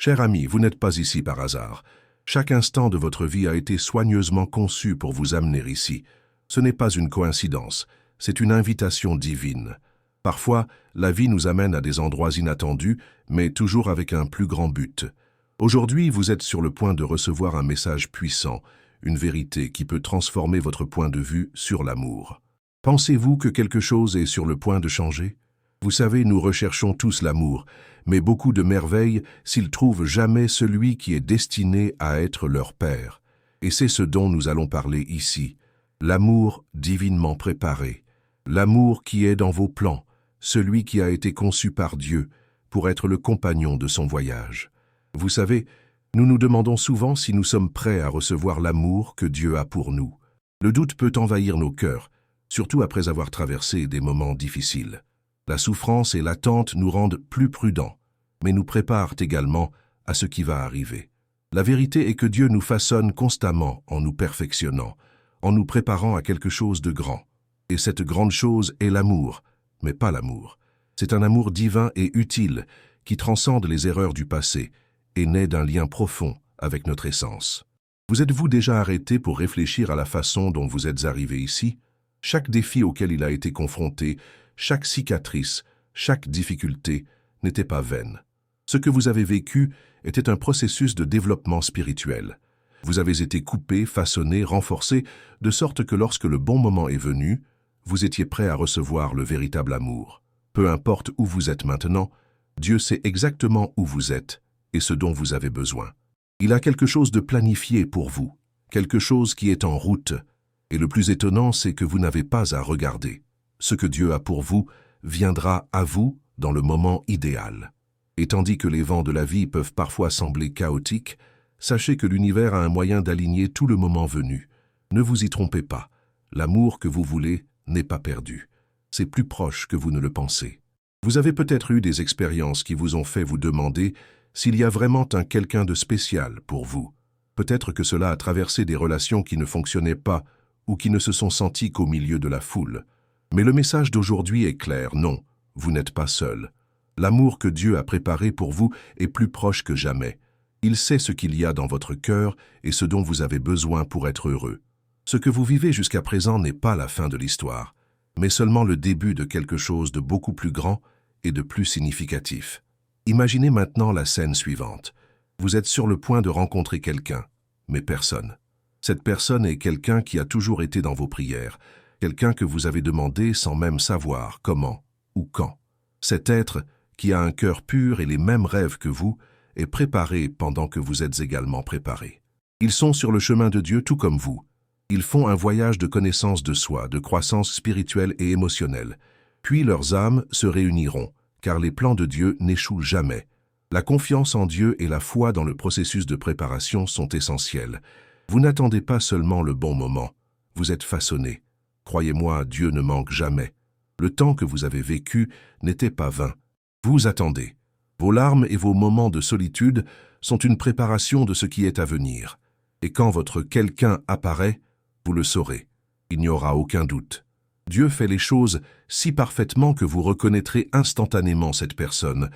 Cher ami, vous n'êtes pas ici par hasard. Chaque instant de votre vie a été soigneusement conçu pour vous amener ici. Ce n'est pas une coïncidence, c'est une invitation divine. Parfois, la vie nous amène à des endroits inattendus, mais toujours avec un plus grand but. Aujourd'hui, vous êtes sur le point de recevoir un message puissant, une vérité qui peut transformer votre point de vue sur l'amour. Pensez-vous que quelque chose est sur le point de changer? Vous savez, nous recherchons tous l'amour, mais beaucoup de merveilles s'ils trouvent jamais celui qui est destiné à être leur Père. Et c'est ce dont nous allons parler ici. L'amour divinement préparé. L'amour qui est dans vos plans, celui qui a été conçu par Dieu pour être le compagnon de son voyage. Vous savez, nous nous demandons souvent si nous sommes prêts à recevoir l'amour que Dieu a pour nous. Le doute peut envahir nos cœurs, surtout après avoir traversé des moments difficiles. La souffrance et l'attente nous rendent plus prudents, mais nous préparent également à ce qui va arriver. La vérité est que Dieu nous façonne constamment en nous perfectionnant, en nous préparant à quelque chose de grand. Et cette grande chose est l'amour, mais pas l'amour. C'est un amour divin et utile qui transcende les erreurs du passé et naît d'un lien profond avec notre essence. Vous êtes-vous déjà arrêté pour réfléchir à la façon dont vous êtes arrivé ici? Chaque défi auquel il a été confronté, chaque cicatrice, chaque difficulté n'était pas vaine. Ce que vous avez vécu était un processus de développement spirituel. Vous avez été coupé, façonné, renforcé, de sorte que lorsque le bon moment est venu, vous étiez prêt à recevoir le véritable amour. Peu importe où vous êtes maintenant, Dieu sait exactement où vous êtes et ce dont vous avez besoin. Il a quelque chose de planifié pour vous, quelque chose qui est en route. Et le plus étonnant, c'est que vous n'avez pas à regarder. Ce que Dieu a pour vous viendra à vous dans le moment idéal. Et tandis que les vents de la vie peuvent parfois sembler chaotiques, sachez que l'univers a un moyen d'aligner tout le moment venu. Ne vous y trompez pas, l'amour que vous voulez n'est pas perdu. C'est plus proche que vous ne le pensez. Vous avez peut-être eu des expériences qui vous ont fait vous demander s'il y a vraiment un quelqu'un de spécial pour vous. Peut-être que cela a traversé des relations qui ne fonctionnaient pas ou qui ne se sont senties qu'au milieu de la foule. Mais le message d'aujourd'hui est clair, non, vous n'êtes pas seul. L'amour que Dieu a préparé pour vous est plus proche que jamais. Il sait ce qu'il y a dans votre cœur et ce dont vous avez besoin pour être heureux. Ce que vous vivez jusqu'à présent n'est pas la fin de l'histoire, mais seulement le début de quelque chose de beaucoup plus grand et de plus significatif. Imaginez maintenant la scène suivante. Vous êtes sur le point de rencontrer quelqu'un, mais personne. Cette personne est quelqu'un qui a toujours été dans vos prières, quelqu'un que vous avez demandé sans même savoir comment ou quand. Cet être, qui a un cœur pur et les mêmes rêves que vous, est préparé pendant que vous êtes également préparé. Ils sont sur le chemin de Dieu tout comme vous. Ils font un voyage de connaissance de soi, de croissance spirituelle et émotionnelle. Puis leurs âmes se réuniront, car les plans de Dieu n'échouent jamais. La confiance en Dieu et la foi dans le processus de préparation sont essentielles. Vous n'attendez pas seulement le bon moment, vous êtes façonné. Croyez-moi, Dieu ne manque jamais. Le temps que vous avez vécu n'était pas vain. Vous attendez. Vos larmes et vos moments de solitude sont une préparation de ce qui est à venir. Et quand votre quelqu'un apparaît, vous le saurez. Il n'y aura aucun doute. Dieu fait les choses si parfaitement que vous reconnaîtrez instantanément cette personne.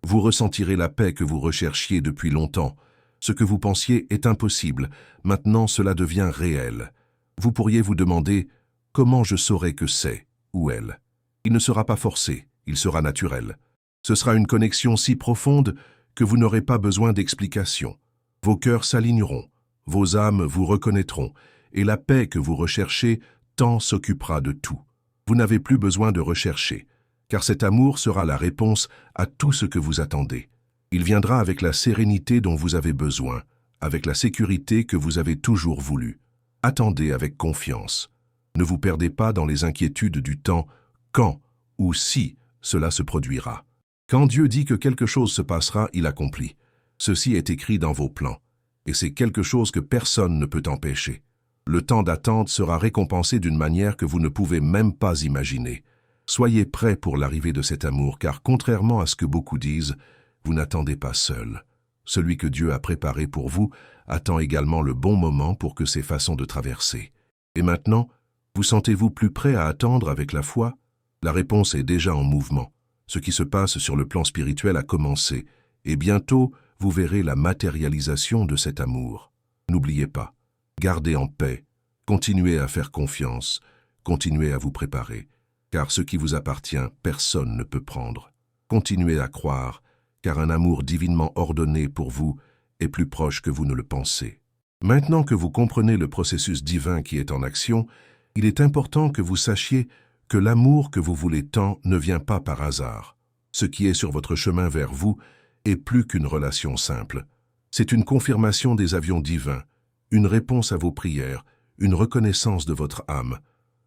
Vous ressentirez la paix que vous recherchiez depuis longtemps. Ce que vous pensiez est impossible, maintenant cela devient réel. Vous pourriez vous demander « Comment je saurai que c'est ou elle ?» Il ne sera pas forcé, il sera naturel. Ce sera une connexion si profonde que vous n'aurez pas besoin d'explication. Vos cœurs s'aligneront, vos âmes vous reconnaîtront, et la paix que vous recherchez tant s'occupera de tout. Vous n'avez plus besoin de rechercher, car cet amour sera la réponse à tout ce que vous attendez. Il viendra avec la sérénité dont vous avez besoin, avec la sécurité que vous avez toujours voulu. Attendez avec confiance. Ne vous perdez pas dans les inquiétudes du temps, quand ou si cela se produira. Quand Dieu dit que quelque chose se passera, il accomplit. Ceci est écrit dans vos plans, et c'est quelque chose que personne ne peut empêcher. Le temps d'attente sera récompensé d'une manière que vous ne pouvez même pas imaginer. Soyez prêts pour l'arrivée de cet amour, car contrairement à ce que beaucoup disent, vous n'attendez pas seul. Celui que Dieu a préparé pour vous attend également le bon moment pour que ces façons de traverser. Et maintenant, vous sentez-vous plus prêt à attendre avec la foi? La réponse est déjà en mouvement. Ce qui se passe sur le plan spirituel a commencé, et bientôt, vous verrez la matérialisation de cet amour. N'oubliez pas, gardez en paix, continuez à faire confiance, continuez à vous préparer, car ce qui vous appartient, personne ne peut prendre. Continuez à croire, car un amour divinement ordonné pour vous est plus proche que vous ne le pensez. Maintenant que vous comprenez le processus divin qui est en action, il est important que vous sachiez que l'amour que vous voulez tant ne vient pas par hasard. Ce qui est sur votre chemin vers vous est plus qu'une relation simple. C'est une confirmation des avions divins, une réponse à vos prières, une reconnaissance de votre âme.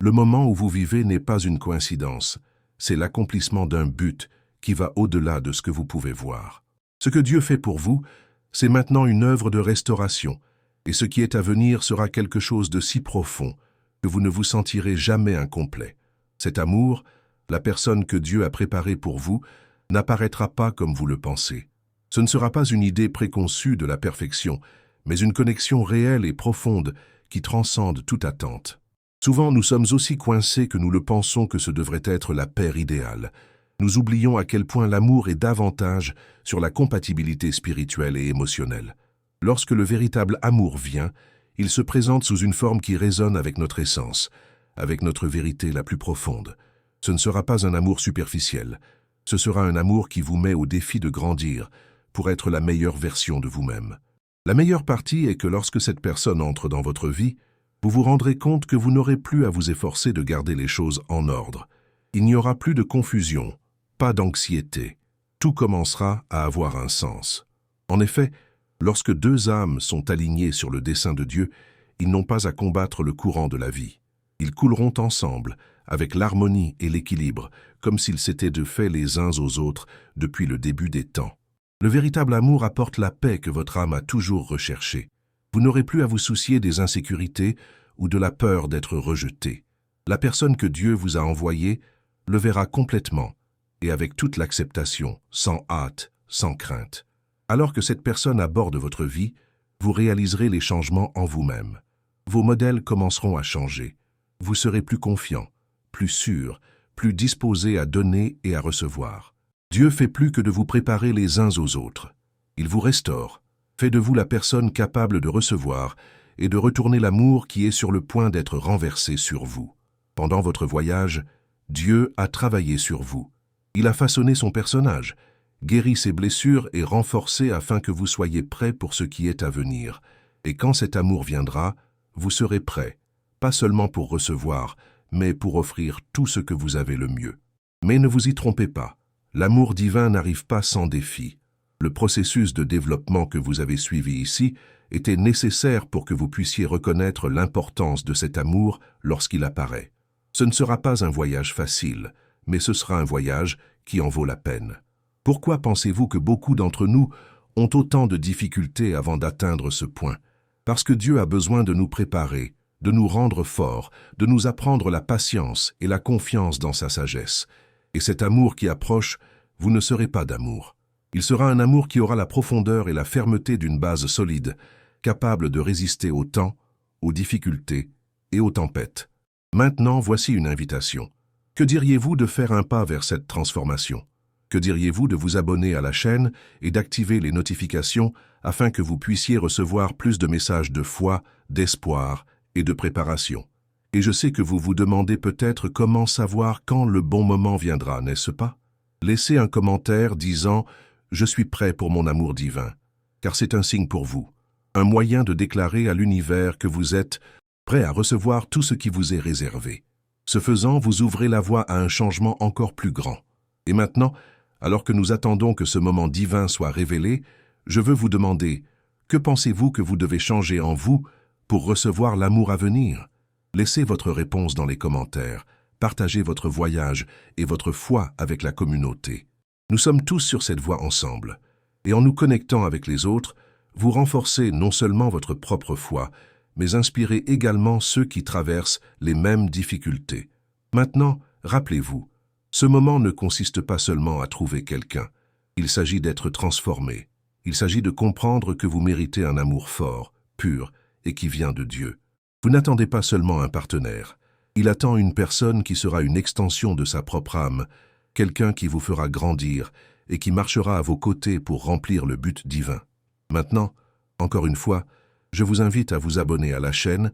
Le moment où vous vivez n'est pas une coïncidence, c'est l'accomplissement d'un but qui va au-delà de ce que vous pouvez voir. Ce que Dieu fait pour vous, c'est maintenant une œuvre de restauration, et ce qui est à venir sera quelque chose de si profond que vous ne vous sentirez jamais incomplet. Cet amour, la personne que Dieu a préparée pour vous, n'apparaîtra pas comme vous le pensez. Ce ne sera pas une idée préconçue de la perfection, mais une connexion réelle et profonde qui transcende toute attente. Souvent, nous sommes aussi coincés que nous le pensons que ce devrait être la paire idéale. Nous oublions à quel point l'amour est davantage sur la compatibilité spirituelle et émotionnelle. Lorsque le véritable amour vient, il se présente sous une forme qui résonne avec notre essence, avec notre vérité la plus profonde. Ce ne sera pas un amour superficiel, ce sera un amour qui vous met au défi de grandir pour être la meilleure version de vous-même. La meilleure partie est que lorsque cette personne entre dans votre vie, vous vous rendrez compte que vous n'aurez plus à vous efforcer de garder les choses en ordre. Il n'y aura plus de confusion, pas d'anxiété. Tout commencera à avoir un sens. En effet, lorsque deux âmes sont alignées sur le dessein de Dieu, ils n'ont pas à combattre le courant de la vie. Ils couleront ensemble, avec l'harmonie et l'équilibre, comme s'ils s'étaient de fait les uns aux autres depuis le début des temps. Le véritable amour apporte la paix que votre âme a toujours recherchée. Vous n'aurez plus à vous soucier des insécurités ou de la peur d'être rejeté. La personne que Dieu vous a envoyée le verra complètement et avec toute l'acceptation, sans hâte, sans crainte. Alors que cette personne aborde votre vie, vous réaliserez les changements en vous-même. Vos modèles commenceront à changer. Vous serez plus confiant, plus sûr, plus disposé à donner et à recevoir. Dieu fait plus que de vous préparer les uns aux autres. Il vous restaure, fait de vous la personne capable de recevoir et de retourner l'amour qui est sur le point d'être renversé sur vous. Pendant votre voyage, Dieu a travaillé sur vous. Il a façonné son personnage, guéri ses blessures et renforcé afin que vous soyez prêts pour ce qui est à venir. Et quand cet amour viendra, vous serez prêts, pas seulement pour recevoir, mais pour offrir tout ce que vous avez le mieux. Mais ne vous y trompez pas, l'amour divin n'arrive pas sans défi. Le processus de développement que vous avez suivi ici était nécessaire pour que vous puissiez reconnaître l'importance de cet amour lorsqu'il apparaît. Ce ne sera pas un voyage facile, mais ce sera un voyage qui en vaut la peine. Pourquoi pensez-vous que beaucoup d'entre nous ont autant de difficultés avant d'atteindre ce point? Parce que Dieu a besoin de nous préparer, de nous rendre forts, de nous apprendre la patience et la confiance dans sa sagesse. Et cet amour qui approche, vous ne serez pas d'amour. Il sera un amour qui aura la profondeur et la fermeté d'une base solide, capable de résister au temps, aux difficultés et aux tempêtes. Maintenant, voici une invitation. Que diriez-vous de faire un pas vers cette transformation? Que diriez-vous de vous abonner à la chaîne et d'activer les notifications afin que vous puissiez recevoir plus de messages de foi, d'espoir et de préparation? Et je sais que vous vous demandez peut-être comment savoir quand le bon moment viendra, n'est-ce pas? Laissez un commentaire disant « Je suis prêt pour mon amour divin », car c'est un signe pour vous, un moyen de déclarer à l'univers que vous êtes prêt à recevoir tout ce qui vous est réservé. Ce faisant, vous ouvrez la voie à un changement encore plus grand. Et maintenant, alors que nous attendons que ce moment divin soit révélé, je veux vous demander, que pensez-vous que vous devez changer en vous pour recevoir l'amour à venir? Laissez votre réponse dans les commentaires, partagez votre voyage et votre foi avec la communauté. Nous sommes tous sur cette voie ensemble, et en nous connectant avec les autres, vous renforcez non seulement votre propre foi, mais inspirez également ceux qui traversent les mêmes difficultés. Maintenant, rappelez-vous, ce moment ne consiste pas seulement à trouver quelqu'un. Il s'agit d'être transformé. Il s'agit de comprendre que vous méritez un amour fort, pur et qui vient de Dieu. Vous n'attendez pas seulement un partenaire. Il attend une personne qui sera une extension de sa propre âme, quelqu'un qui vous fera grandir et qui marchera à vos côtés pour remplir le but divin. Maintenant, encore une fois, je vous invite à vous abonner à la chaîne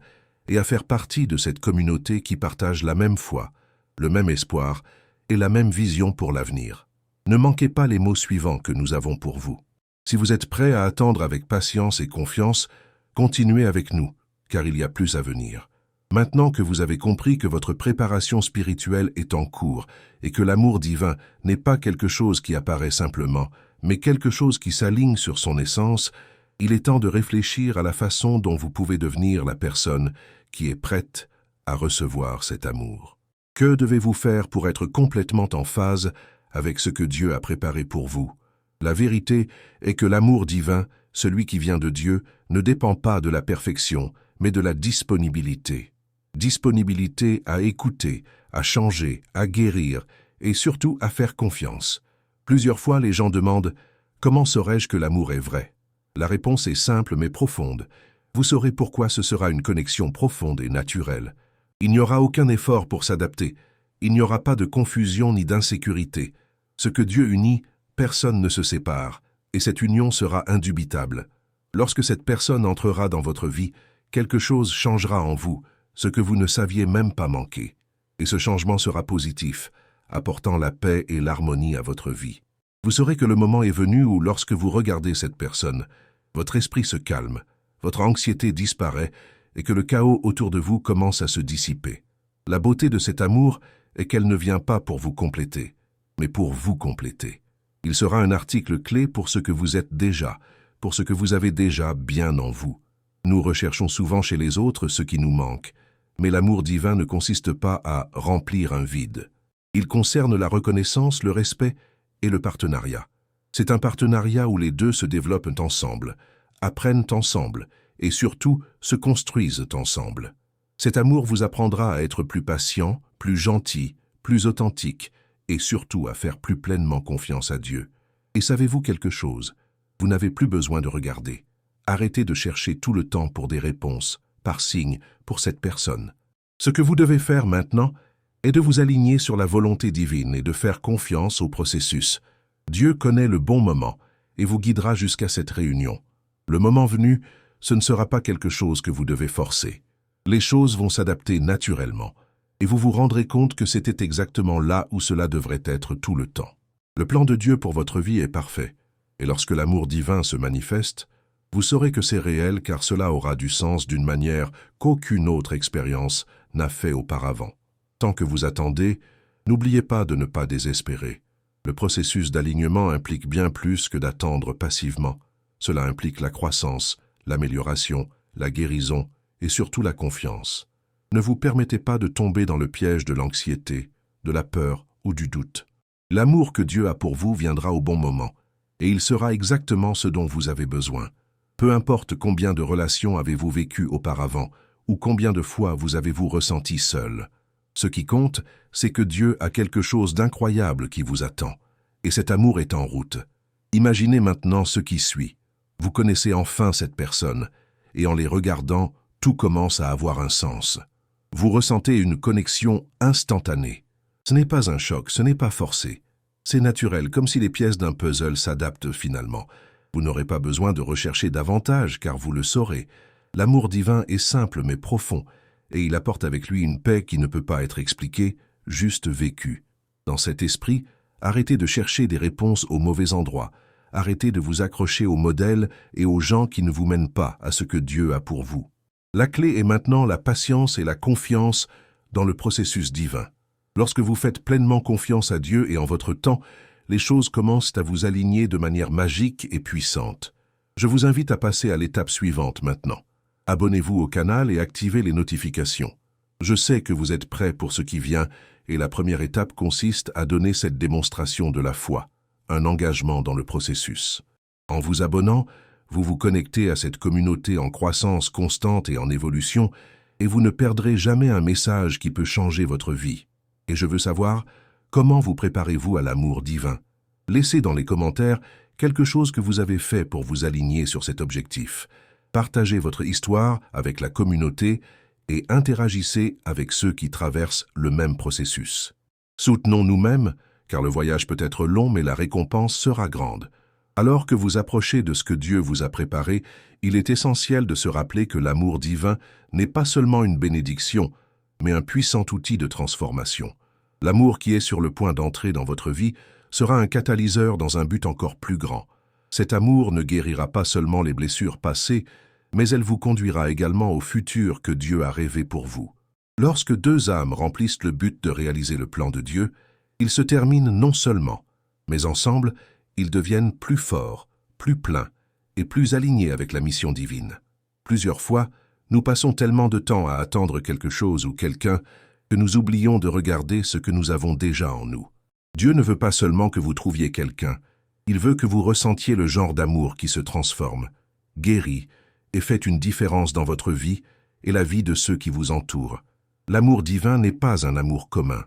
et à faire partie de cette communauté qui partage la même foi, le même espoir et la même vision pour l'avenir. Ne manquez pas les mots suivants que nous avons pour vous. Si vous êtes prêts à attendre avec patience et confiance, continuez avec nous, car il y a plus à venir. Maintenant que vous avez compris que votre préparation spirituelle est en cours et que l'amour divin n'est pas quelque chose qui apparaît simplement, mais quelque chose qui s'aligne sur son essence, il est temps de réfléchir à la façon dont vous pouvez devenir la personne qui est prête à recevoir cet amour. Que devez-vous faire pour être complètement en phase avec ce que Dieu a préparé pour vous? La vérité est que l'amour divin, celui qui vient de Dieu, ne dépend pas de la perfection, mais de la disponibilité. Disponibilité à écouter, à changer, à guérir et surtout à faire confiance. Plusieurs fois, les gens demandent « Comment saurais-je que l'amour est vrai ?» La réponse est simple mais profonde. Vous saurez pourquoi ce sera une connexion profonde et naturelle. Il n'y aura aucun effort pour s'adapter. Il n'y aura pas de confusion ni d'insécurité. Ce que Dieu unit, personne ne se sépare, et cette union sera indubitable. Lorsque cette personne entrera dans votre vie, quelque chose changera en vous, ce que vous ne saviez même pas manquer. Et ce changement sera positif, apportant la paix et l'harmonie à votre vie. Vous saurez que le moment est venu où, lorsque vous regardez cette personne, votre esprit se calme, votre anxiété disparaît et que le chaos autour de vous commence à se dissiper. La beauté de cet amour est qu'elle ne vient pas pour vous compléter, mais pour vous compléter. Il sera un article clé pour ce que vous êtes déjà, pour ce que vous avez déjà bien en vous. Nous recherchons souvent chez les autres ce qui nous manque, mais l'amour divin ne consiste pas à remplir un vide. Il concerne la reconnaissance, le respect et le partenariat. C'est un partenariat où les deux se développent ensemble, apprennent ensemble et surtout se construisent ensemble. Cet amour vous apprendra à être plus patient, plus gentil, plus authentique et surtout à faire plus pleinement confiance à Dieu. Et savez-vous quelque chose? Vous n'avez plus besoin de regarder. Arrêtez de chercher tout le temps pour des réponses, par signe, pour cette personne. Ce que vous devez faire maintenant est de vous aligner sur la volonté divine et de faire confiance au processus. Dieu connaît le bon moment et vous guidera jusqu'à cette réunion. Le moment venu, ce ne sera pas quelque chose que vous devez forcer. Les choses vont s'adapter naturellement et vous vous rendrez compte que c'était exactement là où cela devrait être tout le temps. Le plan de Dieu pour votre vie est parfait, et lorsque l'amour divin se manifeste, vous saurez que c'est réel car cela aura du sens d'une manière qu'aucune autre expérience n'a fait auparavant. Tant que vous attendez, n'oubliez pas de ne pas désespérer. Le processus d'alignement implique bien plus que d'attendre passivement. Cela implique la croissance, l'amélioration, la guérison et surtout la confiance. Ne vous permettez pas de tomber dans le piège de l'anxiété, de la peur ou du doute. L'amour que Dieu a pour vous viendra au bon moment, et il sera exactement ce dont vous avez besoin. Peu importe combien de relations avez-vous vécues auparavant, ou combien de fois vous avez-vous ressenti seul. Ce qui compte, c'est que Dieu a quelque chose d'incroyable qui vous attend, et cet amour est en route. Imaginez maintenant ce qui suit. Vous connaissez enfin cette personne, et en les regardant, tout commence à avoir un sens. Vous ressentez une connexion instantanée. Ce n'est pas un choc, ce n'est pas forcé. C'est naturel, comme si les pièces d'un puzzle s'adaptent finalement. Vous n'aurez pas besoin de rechercher davantage, car vous le saurez. L'amour divin est simple mais profond, et il apporte avec lui une paix qui ne peut pas être expliquée, juste vécue. Dans cet esprit, arrêtez de chercher des réponses au mauvais endroit. Arrêtez de vous accrocher aux modèles et aux gens qui ne vous mènent pas à ce que Dieu a pour vous. La clé est maintenant la patience et la confiance dans le processus divin. Lorsque vous faites pleinement confiance à Dieu et en votre temps, les choses commencent à vous aligner de manière magique et puissante. Je vous invite à passer à l'étape suivante maintenant. Abonnez-vous au canal et activez les notifications. Je sais que vous êtes prêts pour ce qui vient et la première étape consiste à donner cette démonstration de la foi, un engagement dans le processus. En vous abonnant, vous vous connectez à cette communauté en croissance constante et en évolution et vous ne perdrez jamais un message qui peut changer votre vie. Et je veux savoir, comment vous préparez-vous à l'amour divin? Laissez dans les commentaires quelque chose que vous avez fait pour vous aligner sur cet objectif. Partagez votre histoire avec la communauté et interagissez avec ceux qui traversent le même processus. Soutenons nous-mêmes, car le voyage peut être long, mais la récompense sera grande. Alors que vous approchez de ce que Dieu vous a préparé, il est essentiel de se rappeler que l'amour divin n'est pas seulement une bénédiction, mais un puissant outil de transformation. L'amour qui est sur le point d'entrer dans votre vie sera un catalyseur dans un but encore plus grand. Cet amour ne guérira pas seulement les blessures passées, mais elle vous conduira également au futur que Dieu a rêvé pour vous. Lorsque deux âmes remplissent le but de réaliser le plan de Dieu, ils se terminent non seulement, mais ensemble, ils deviennent plus forts, plus pleins et plus alignés avec la mission divine. Plusieurs fois, nous passons tellement de temps à attendre quelque chose ou quelqu'un que nous oublions de regarder ce que nous avons déjà en nous. Dieu ne veut pas seulement que vous trouviez quelqu'un, il veut que vous ressentiez le genre d'amour qui se transforme, guérit et fait une différence dans votre vie et la vie de ceux qui vous entourent. L'amour divin n'est pas un amour commun.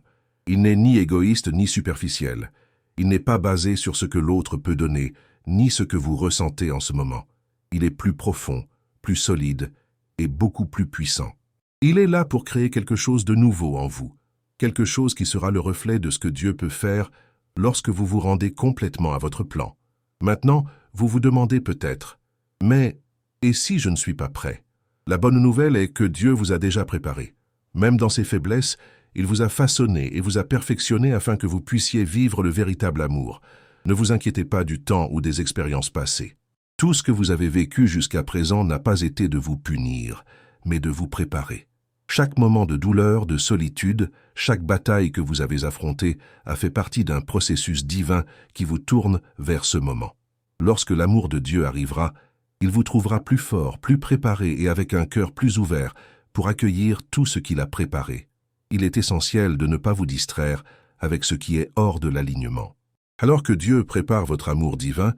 Il n'est ni égoïste ni superficiel. Il n'est pas basé sur ce que l'autre peut donner, ni ce que vous ressentez en ce moment. Il est plus profond, plus solide et beaucoup plus puissant. Il est là pour créer quelque chose de nouveau en vous, quelque chose qui sera le reflet de ce que Dieu peut faire lorsque vous vous rendez complètement à votre plan. Maintenant, vous vous demandez peut-être, mais et si je ne suis pas prêt? La bonne nouvelle est que Dieu vous a déjà préparé. Même dans ses faiblesses, il vous a façonné et vous a perfectionné afin que vous puissiez vivre le véritable amour. Ne vous inquiétez pas du temps ou des expériences passées. Tout ce que vous avez vécu jusqu'à présent n'a pas été de vous punir, mais de vous préparer. Chaque moment de douleur, de solitude, chaque bataille que vous avez affrontée a fait partie d'un processus divin qui vous tourne vers ce moment. Lorsque l'amour de Dieu arrivera, il vous trouvera plus fort, plus préparé et avec un cœur plus ouvert pour accueillir tout ce qu'il a préparé. Il est essentiel de ne pas vous distraire avec ce qui est hors de l'alignement. Alors que Dieu prépare votre amour divin,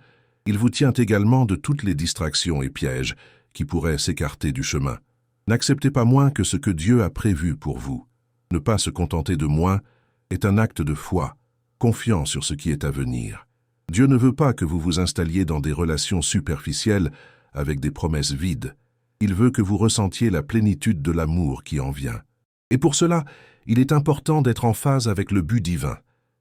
il vous tient également de toutes les distractions et pièges qui pourraient s'écarter du chemin. N'acceptez pas moins que ce que Dieu a prévu pour vous. Ne pas se contenter de moins est un acte de foi, confiant sur ce qui est à venir. Dieu ne veut pas que vous vous installiez dans des relations superficielles avec des promesses vides. Il veut que vous ressentiez la plénitude de l'amour qui en vient. Et pour cela, il est important d'être en phase avec le but divin,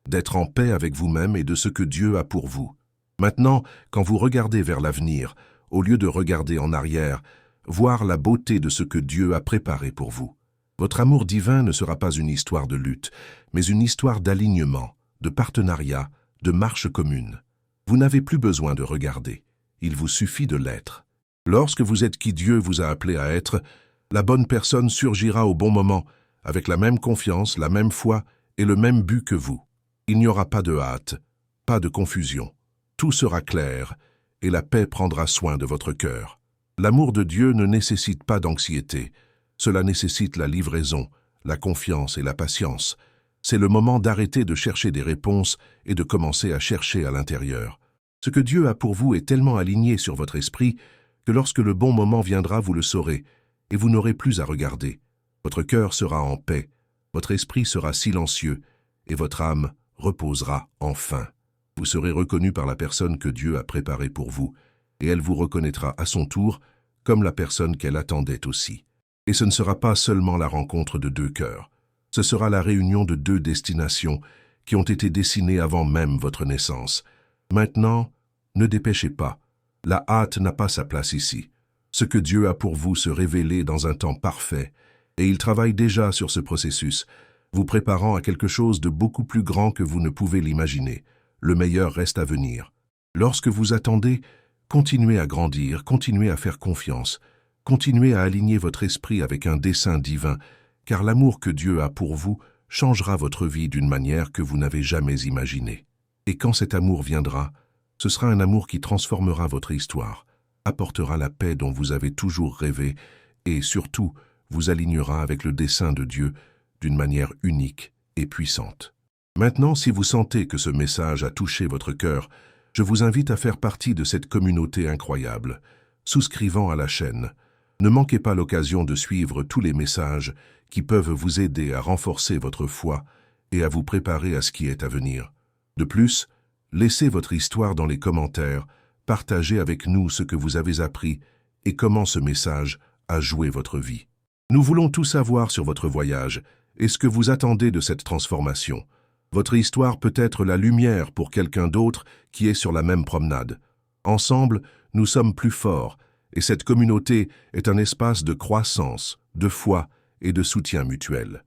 d'être en paix avec vous-même et de ce que Dieu a pour vous. Maintenant, quand vous regardez vers l'avenir, au lieu de regarder en arrière, voir la beauté de ce que Dieu a préparé pour vous. Votre amour divin ne sera pas une histoire de lutte, mais une histoire d'alignement, de partenariat, de marche commune. Vous n'avez plus besoin de regarder, il vous suffit de l'être. Lorsque vous êtes qui Dieu vous a appelé à être, la bonne personne surgira au bon moment, avec la même confiance, la même foi et le même but que vous. Il n'y aura pas de hâte, pas de confusion. Tout sera clair et la paix prendra soin de votre cœur. L'amour de Dieu ne nécessite pas d'anxiété. Cela nécessite la livraison, la confiance et la patience. C'est le moment d'arrêter de chercher des réponses et de commencer à chercher à l'intérieur. Ce que Dieu a pour vous est tellement aligné sur votre esprit que lorsque le bon moment viendra, vous le saurez et vous n'aurez plus à regarder. Votre cœur sera en paix, votre esprit sera silencieux et votre âme reposera enfin. Vous serez reconnu par la personne que Dieu a préparée pour vous et elle vous reconnaîtra à son tour comme la personne qu'elle attendait aussi. Et ce ne sera pas seulement la rencontre de deux cœurs. Ce sera la réunion de deux destinations qui ont été dessinées avant même votre naissance. Maintenant, ne dépêchez pas. La hâte n'a pas sa place ici. Ce que Dieu a pour vous se révéler dans un temps parfait, et il travaille déjà sur ce processus, vous préparant à quelque chose de beaucoup plus grand que vous ne pouvez l'imaginer. Le meilleur reste à venir. Lorsque vous attendez, continuez à grandir, continuez à faire confiance, continuez à aligner votre esprit avec un dessein divin, car l'amour que Dieu a pour vous changera votre vie d'une manière que vous n'avez jamais imaginée. Et quand cet amour viendra, ce sera un amour qui transformera votre histoire, apportera la paix dont vous avez toujours rêvé et surtout vous alignera avec le dessein de Dieu d'une manière unique et puissante. Maintenant, si vous sentez que ce message a touché votre cœur, je vous invite à faire partie de cette communauté incroyable, souscrivant à la chaîne. Ne manquez pas l'occasion de suivre tous les messages qui peuvent vous aider à renforcer votre foi et à vous préparer à ce qui est à venir. De plus, laissez votre histoire dans les commentaires, partagez avec nous ce que vous avez appris et comment ce message a joué votre vie. Nous voulons tout savoir sur votre voyage et ce que vous attendez de cette transformation. Votre histoire peut être la lumière pour quelqu'un d'autre qui est sur la même promenade. Ensemble, nous sommes plus forts, et cette communauté est un espace de croissance, de foi et de soutien mutuel.